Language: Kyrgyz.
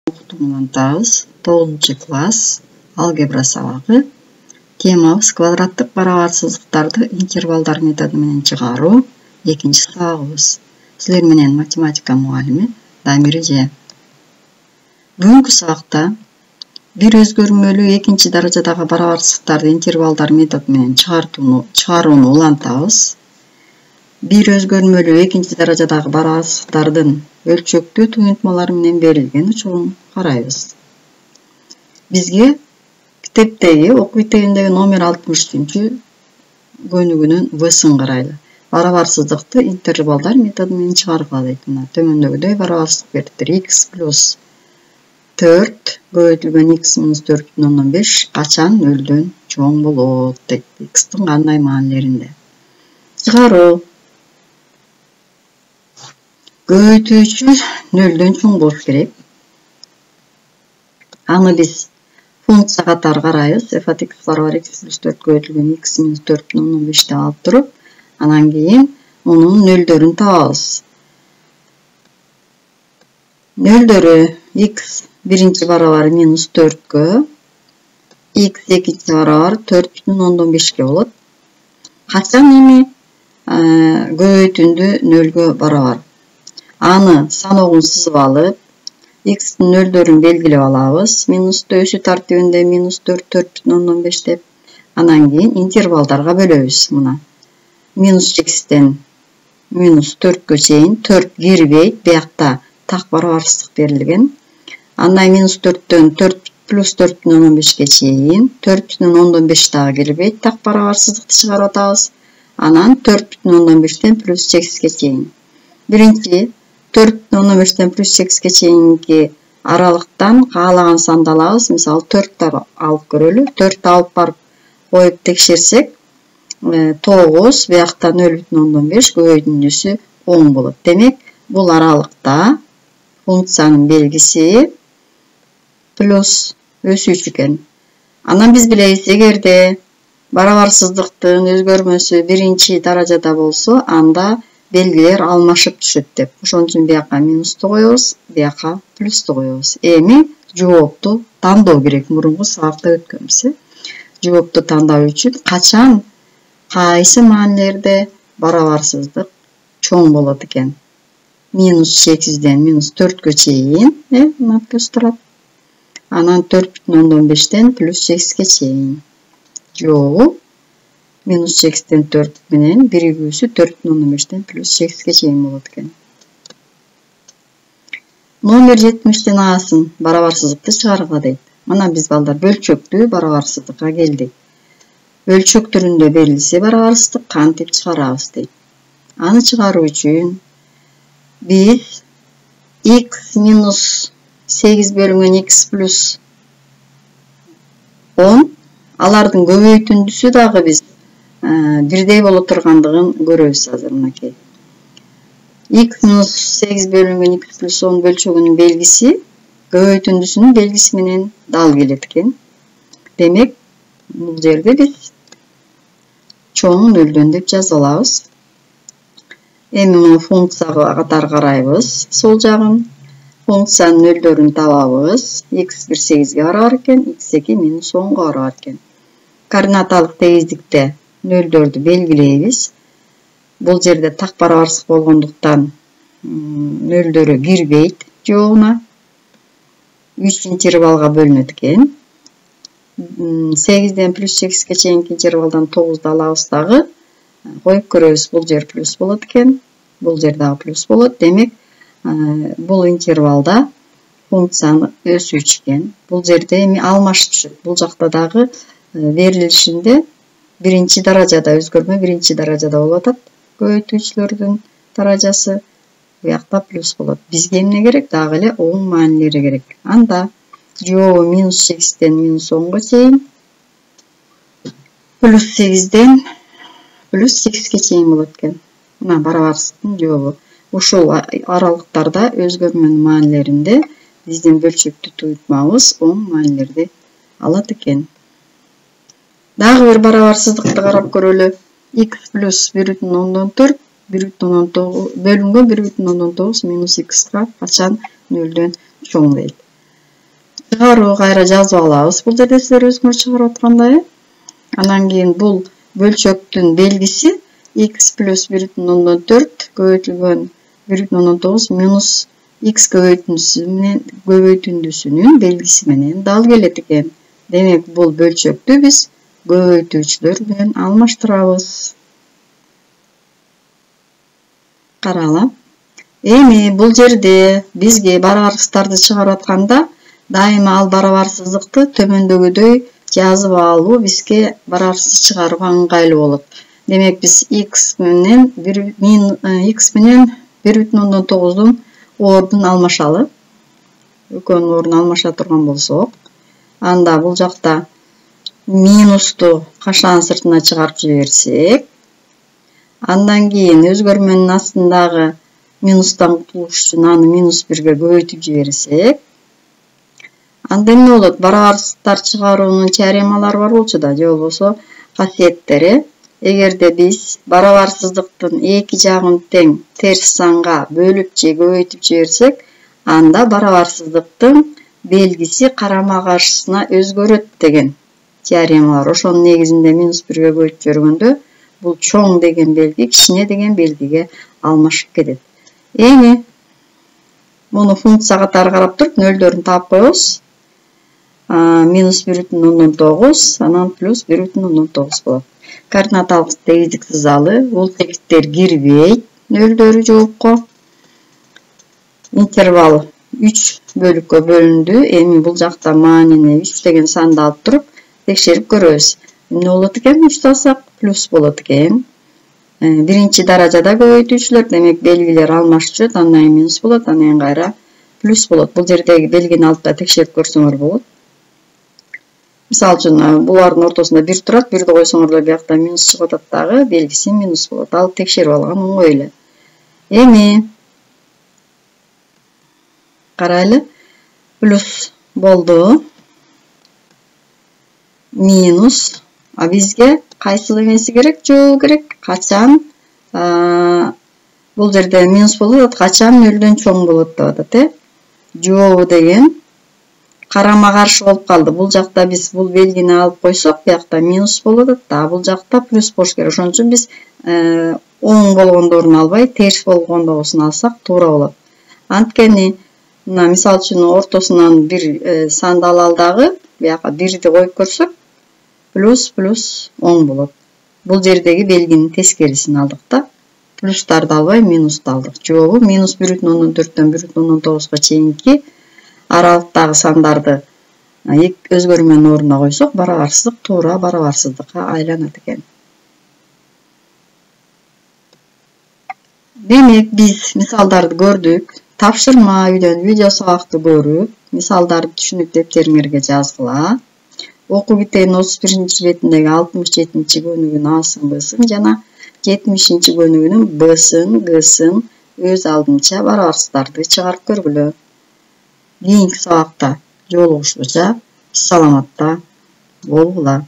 Okutumuntağız. 9. класс алгебра сабагы. Темабыз квадраттык барабарсыздыктарды интервалдар методу менен чыгаруу. 2-ci сабагыбыз. Силер менен математика мугалими Дамир эже. Бүгүнкү сабакта бир өзгөрмөлүү 2-ci даражадагы барабарсыздыктарды интервалдар методу менен чыгарууну улантабыз. Bir özgörmөлүү 2-ci darajadагы барабарсыздыктардын өлчөктүү туюнтмалары менен берилген учурун карайбыз. Бизге китептеги окуу китебиндеги номер 63 көнүгүүнүн В-сын карайлы. Барабарсыздыкты интервалдар методу менен чыгаргыла дейт. Мына төмөндөгүдөй барабарсыздык бериптир. X плюс 4 көбөйтүлгөн x минус 4,5 качан 0-дөн чоң болот дейт. X-тын кандай маанилеринде. Чыгаруу. Көбөйтүүчү 0-дөн чоң болуш керек. Аны биз функция катары карайбыз. F от x барабар x плюс 4 көбөйтүлгөн x минус 4,15 деп алып туруп, анан кийин мунун нөлдөрүн табабыз. Нөлдөрү x биринчи барабар минус 4-кө, x экинчи барабар 4,15-ке болот. Качан эми көбөйтүндү 0-гө барабар. Аны саногун сызып алып, x-тин нөлдөрүн белгилеп алабыз. Минусту өсүү тартибинде минус 4, 4,15 деп. Анан кийин интервалдарга бөлөбүз. Мына минус x'тен минус 4-кө чейин 4 кирбейт. Биякта так барабарсыздык берилген. Андан минус 4-төн 4 плюс 4,15-ке чейин 4,15 дагы кирбейт. Так барабарсыздыкты чыгарып атабыз. Анан 4,15-тен плюс x'ке чейин. Биринчи 4,15-тен плюс x'ке чейинки аралыктан каалаган санды алабыз. Мисалы 4 алып көрөлү. 4 алып барып коюп текшерсек, 9 биякта 0,15 көбөйтүндүсү 10 болот. Демек, бул аралыкта функциянын белгиси плюс өсүүчү экен. Анан биз билебиз, эгерде барабарсыздыктын өзгөрмөсү биринчи даражада болсо, анда белгилер алмашып түшөт деп. Ошон үчүн бияка минусту коебуз, бияка плюсту коебуз. Эми жоопту тандоо керек. Мурунку сабакта өткөнбүз. Жоопту тандоо үчүн качан кайсы маанилерде барабарсыздык чоң болот экен? Минус 8-ден минус 4-кө чейин, мына плюс турат. Анан 4,15-тен плюс 8-ке чейин. Жогу минус 8-тен 4 менен биригүүсү 4,15-тен плюс 8-ке чейин болот экен. Номер 70-тен асын барабарсыздыкты чыгаргыла дейт. Мына биз балдар бөлчөктүү барабарсыздыкка келдик. Бөлчөк түрүндө берилсе барабарсыздык кантип чыгарабыз дейт. Аны чыгаруу үчүн биз x минус 8 бөлүнгөн x плюс 10 алардын көбөйтүндүсү дагы биз бирдей боло тургандыгын көрөбүз азыр мынакей. X минус 8 бөлүнгөн x плюс 10 бөлчөгүнүн белгиси көбөйтүндүсүнүн белгиси менен дал келет экен. Демек, бул жерде биз чоң 0-дөн деп жазып алабыз. Эми муну функция катары карайбыз. Сол жагын функциянын нөлдөрүн табабыз. X 1 8-ге барабар экен, x2 минус 10-га барабар экен. Координаталык тегиздикте нөлдөрдү белгилейбиз. Бул жерде так барабарсыздык болгондуктан нөлдөрү кирбейт жоогуна. 3 интервалга бөлүнөт экен. 8-ден плюс 8-ке чейинки интервалдан 9-ду алабыз дагы. Коюп көрөбүз, бул жер плюс болот экен. Бул жер дагы плюс болот. Демек, бул интервалда функцияны өсүүчү экен. Бул жерде эми алмашып түшөт. Бул жакта дагы берилишинде биринчи даражада өзгөрмө биринчи даражада болуп атат. Көбөйтүүчүлөрдүн даражасы буякта плюс болот. Бизге эмне керек? Дагы эле оң маанилери керек. Анда жообу минус 8-ден минус 10-га чейин, плюс 8-ден плюс 8-ке чейин болот экен. Мына барабарсыздыктын жообу. Ушул аралыктарда өзгөрмөнүн маанилеринде биздин бөлчөктүү туюнтмабыз оң маанилерди алат экен. Дагы бир барабарсыздыкты карап көрөлү. X плюс 1,4 бөлүнгөн 1,9 минус x качан 0-дөн чоң дейт. чыгаруу кайра жазып алабыз. Бул жерде силер өзүңөр чыгарып аткандай. Анан кийин бул бөлчөктүн белгиси x плюс 1,4 көбөйтүлгөн 1,9 минус x көбөйтүндүсүнүн белгиси менен дал келет экен. Демек бул бөлчөктү биз көбөйтүүчүлөр менен алмаштырабыз. Каралы. Эми бул жерде бизге барабарсыздарды чыгарып атканда дайыма ал барабарсыздыкты төмөндөгүдөй жазып алуу бизге барабарсыз чыгарууга ыңгайлуу болот. Демек биз x менен 1,9-дун ордун алмашалы. Экөөнүн ордун алмаша турган болсок, анда бул жакта минусту кашаан сыртына чыгарып жиберсек, андан кийин өзгөрмөнүн астындагы минустан кутулуш үчүн аны минус 1ге көбөйтүп жиберсек, анда эмне болот? Барабарсыздыктар чыгаруунун теоремалары бар болчу да, же болбосо касиеттери. Эгерде биз барабарсыздыктын эки жагын тең терс санга бөлүп же көбөйтүп жиберсек, анда барабарсыздыктын белгиси карама каршысына өзгөрөт деген теорема бар. Ошонун негизинде минус 1ге көбөйтүп жибергөндө бул чоң деген белги кичине деген белгиге алмашып кетет. Эми муну функция катары карап туруп нөлдөрүн таап коебуз. Минус 1,9 анан плюс 1,9 болот. Координаталык тегиздик сызалы. Бул тегиздиктер кирбейт нөлдөрү жоопко. Интервал 3 бөлүккө бөлүндү. Эми бул жакта маанини 3 деген санды алып туруп текшерип көрөбүз. Эмне болот экен? 3 алсак плюс болот экен. Биринчи даражада көбөйтүүчүлөр, демек белгилер алмашып жүрөт, андан кийин минус болот, андан кийин кайра плюс болот. Бул жердеги белгини алып да текшерип көрсөңөр болот. Мисалы үчүн булардын ортосунда 1 турат, 1ди койсоңор да биякта минус чыгып атат дагы, белгиси минус болот. Алып текшерип алган оңой эле. Эми карайлы. Плюс болду. Минус. Бизге кайсыл эмеси керек? Жообу керек. Качан бул жерде минус болот, качан нөлдөн чоң болот деп атат, Жообу деген карама каршы болуп калды. Бул жакта биз бул белгини алып койсок, биякта минус болуп атат да, бул жакта плюс болуш керек. Ошон үчүн биз оң болгондорун албай, терс болгондогусун алсак туура болот. Анткени мына мисалы үчүн ортосунан бир санды алалы дагы, бияка 1ди коюп көрсөк, плюс оң болот. Бул жердеги белгинин тескерисин алдык да. Плюстарды албай, минусту алдык. Жообу минус 1,4-төн 1,9-га чейинки аралыктагы сандарды өзгөрмөнүн ордуна койсок, барабарсыздык туура барабарсыздыкка айланат экен. Демек биз мисалдарды көрдүк. Тапшырма үйдөн видео сабакты көрүп, мисалдарды түшүнүк дептериңерге жазгыла. Окуу китебинин 31 бетиндеги 67 көнүгүүнүн А-сын, Б-сын жана 70 көнүгүүнүн Б-сын, Г-сын өз алдынча барабарсыздарды чыгарып көргүлө. Кийинки сабакта жолугушкуча саламатта болгула.